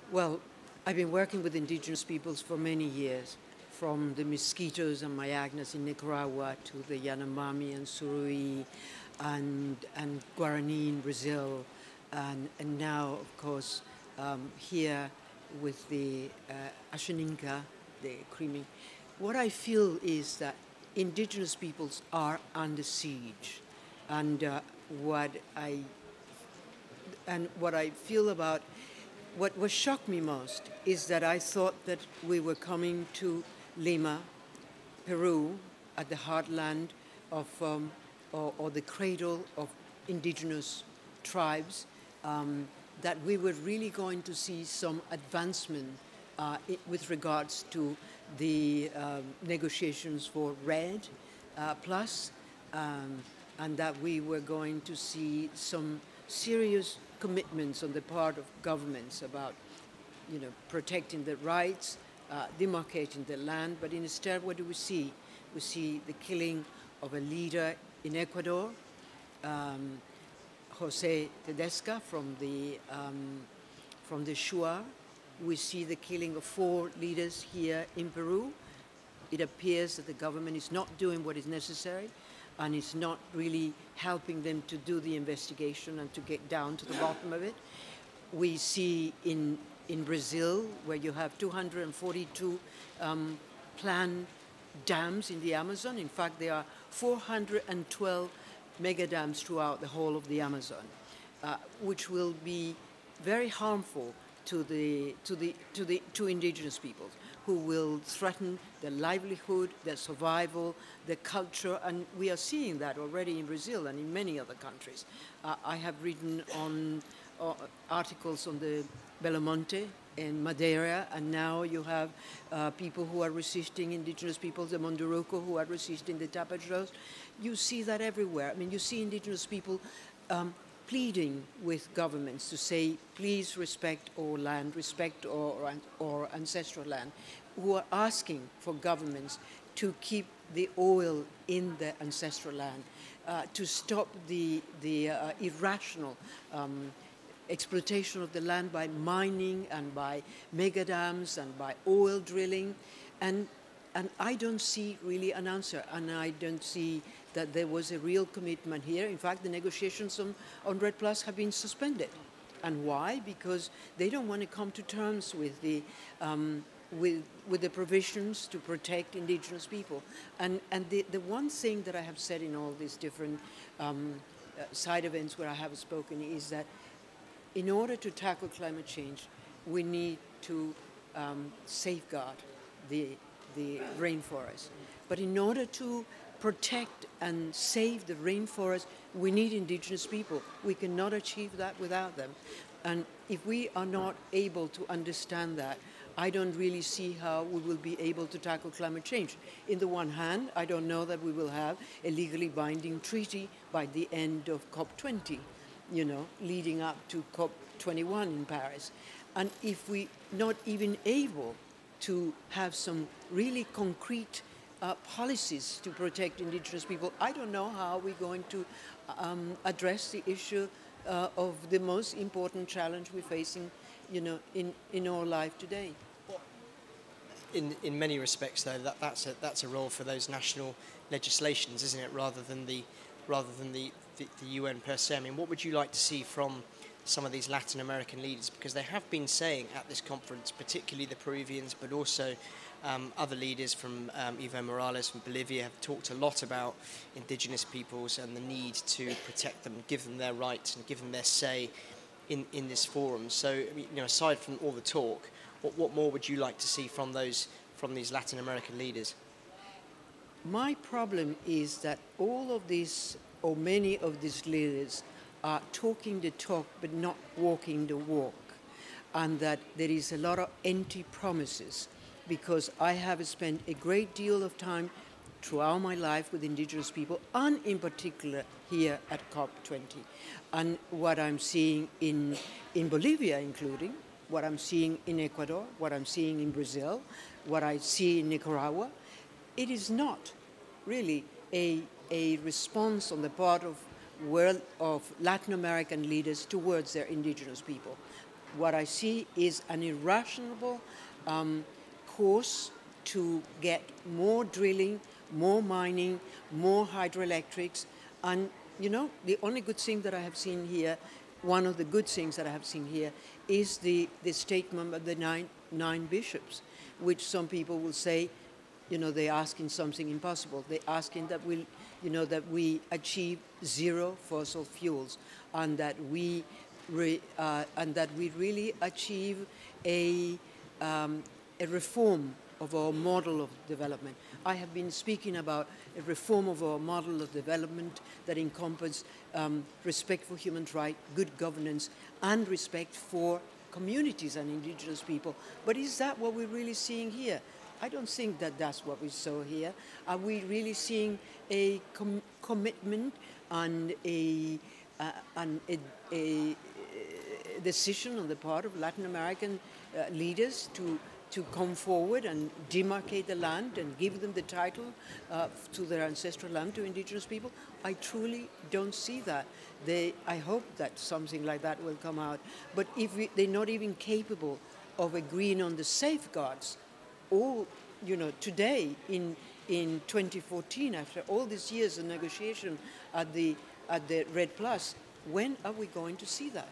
Well, I've been working with indigenous peoples for many years, from the Mosquitoes and Mayagnas in Nicaragua to the Yanomami and Surui and Guarani in Brazil, and now, of course, here with the Ashaninka, the Creamy. What I feel is that indigenous peoples are under siege, and what I what I feel about what shocked me most is that I thought that we were coming to Lima, Peru, at the heartland of, or the cradle of indigenous tribes, that we were really going to see some advancement with regards to the negotiations for RED plus, and that we were going to see some serious commitments on the part of governments about, protecting the rights, demarcating the land. But instead, what do we see? We see the killing of a leader in Ecuador, Jose Tedesca from the Shuar. We see the killing of 4 leaders here in Peru. It appears that the government is not doing what is necessary, and it's not really helping them to do the investigation and to get down to the bottom of it. We see in Brazil, where you have 242 planned dams in the Amazon. In fact, there are 412 mega dams throughout the whole of the Amazon, which will be very harmful to indigenous peoples, who will threaten their livelihood, their survival, their culture, and we are seeing that already in Brazil and in many other countries. I have written on articles on the Belo Monte in Madeira, and now you have people who are resisting, indigenous peoples, the Munduruku, who are resisting the Tapajos. You see that everywhere. I mean, you see indigenous people pleading with governments to say, please respect our land, respect our ancestral land, who are asking for governments to keep the oil in the ancestral land, to stop the irrational exploitation of the land by mining and by mega dams and by oil drilling. And I don't see really an answer, and I don't see that there was a real commitment here. In fact, the negotiations on RED Plus have been suspended. And why? Because they don't want to come to terms with the provisions to protect indigenous people. And the one thing that I have said in all these different side events where I have spoken is that in order to tackle climate change, we need to safeguard the rainforest. But in order to protect and save the rainforest, we need indigenous people. We cannot achieve that without them. And if we are not able to understand that, I don't really see how we will be able to tackle climate change. In the one hand, I don't know that we will have a legally binding treaty by the end of COP20, leading up to COP21 in Paris. And if we're not even able to have some really concrete policies to protect indigenous people, I don't know how we're going to address the issue of the most important challenge we're facing, in our life today. In many respects, though, that's a role for those national legislations, isn't it, rather than the UN per se. I mean, what would you like to see from some of these Latin American leaders? Because they have been saying at this conference, particularly the Peruvians, but also other leaders from Evo Morales from Bolivia, have talked a lot about indigenous peoples and the need to protect them, give them their rights and give them their say in this forum. So, aside from all the talk, what more would you like to see from these Latin American leaders? My problem is that all of these, or many of these leaders, are talking the talk but not walking the walk, and that there is a lot of empty promises, because I have spent a great deal of time throughout my life with indigenous people, and in particular here at COP20. And what I'm seeing in Bolivia, including what I'm seeing in Ecuador, what I'm seeing in Brazil, what I see in Nicaragua, it is not really a response on the part of Latin American leaders towards their indigenous people. what I see is an irrational course to get more drilling, more mining, more hydroelectrics. And, you know, the only good thing that I have seen here, one of the good things that I have seen here, is the statement of the nine bishops, which some people will say, you know, they're asking something impossible. They're asking that we, you know, that we achieve zero fossil fuels, and that we really achieve a reform of our model of development. I have been speaking about a reform of our model of development that encompasses respect for human rights, good governance, and respect for communities and indigenous people. But is that what we're really seeing here? I don't think that that's what we saw here. Are we really seeing a commitment and a decision on the part of Latin American leaders to come forward and demarcate the land and give them the title to their ancestral land to indigenous people? I truly don't see that. I hope that something like that will come out. But if they're not even capable of agreeing on the safeguards, all, you know, today in 2014, after all these years of negotiation at the Red Plus, when are we going to see that?